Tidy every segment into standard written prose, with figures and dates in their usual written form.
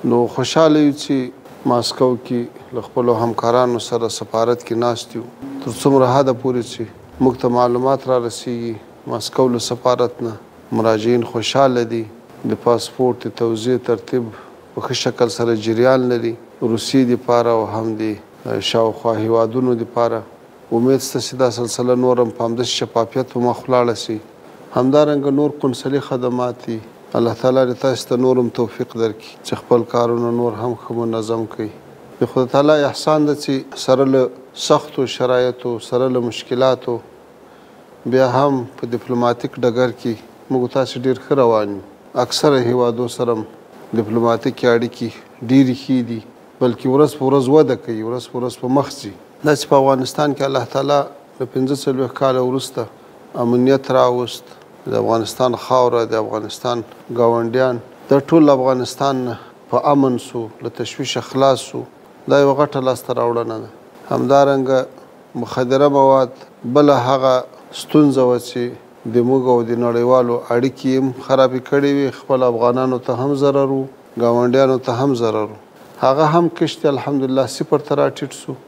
نو خوشحاله یو چې ماسکو کې له خپلو همکارانو سره سفارت کې ناست یو تر څومره حده پورې چې موږ ته معلومات را رسیږي ماسکو له سفارت نه مراجعین خوشحاله دي د پاسپورت د توزیع ترتیب په ښه شکل سره جریان لري روسیې دپاره او هم د شاوخوا هیوادونو دپاره امید شته چې دا سلسله نور هم په همداسې شفافیت په مخ ولاړه سي همدارنګه نور قنصلي خدمات دي الله تعالی دې تاسو ته نور هم توفیق درکړي چې خپل کارونه نور هم ښه منظم کړي د خدای تعالی احسان ده چې سره له سختو شرایطو سره له مشکلاتو بیا هم په ډیپلوماتیک ډګر کې موږ تاسو ډېر ښه روان یو اکثره هیوادو سره ډیپلوماتیکې اړیکې ډېرې ښې دي بلکې ورځ په ورځ وده کوي ورځ په ورځ په مخ ځي داسې په افغانستان کې الله تعالی له ۴۵ کاله وروسته امنیت راوست د افغانستان خاوره د افغانستان ګاونډیان د ټول افغانستان په امن سو له تشویشه خلاص سو دا یوه غټه لاسته راوړنه ده همدارنګه مخدره مواد بله هغه ستونزه وه چې د موږ او د نړیوالو اړیکې هم خرابې کړې وې خپل افغانانو ته هم ضرر و ګاونډیانو ته هم ضرر و هغه هم کشت الحمدلله صفر ته راټیټ سو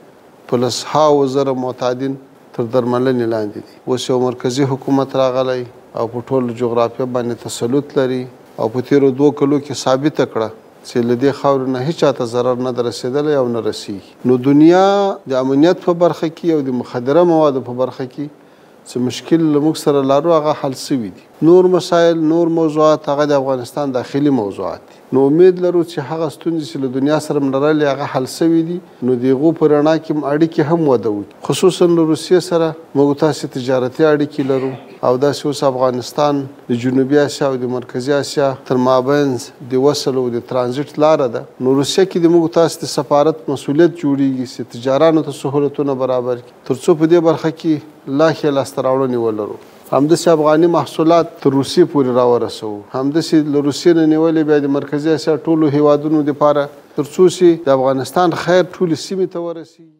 په لسهاوو زره معتادین تر درملنې لاندې دي اوس یو مرکزي حکومت راغلی او په ټول جغرافیه باندې تسلط لري او په تیرو 2 کلو کې ثابته کړه چې له دې خاورې نه هیچ چاته ضرر نه ده رسېدلی او نه رسېږي نو دنیا د امنیت په برخه کې او د مخدره موادو په برخه کې چې مشکل له موږ سره لرو هغه حل سوي دي نور مسایل نور موضوعات هغه د افغانستان داخلي موضوعات دي نو امید لرو چې هغه ستونزې چې له دنیا سره لرلې هغه حل سوي دي نو د هغو په رڼا کې اړیکې هم وده وکړي خصوصا له روسیې سره موږ تاسې تجارتي اړیکې لرو او داسې اوس افغانستان د جنوبي اسیا او د مرکزي اسیا تر مابینځ د وصل او د ترانزیټ لاره ده نو روسیه کې د موږ تاسې د سفارت مسؤلیت جوړیږي چې تجارانو ته سهولتونه برابر کړي تر څو په دې برخه کې لا ښې لاسته راوړنې ولرو همداسې افغاني محصولات تر روسیې پورې راورسوو همداسې له روسیې نه نیولې بیا د مرکزي اسیا ټولو هیوادونو دپاره تر څو چې د افغانستان خیر ټولې سیمې ته ورسیږي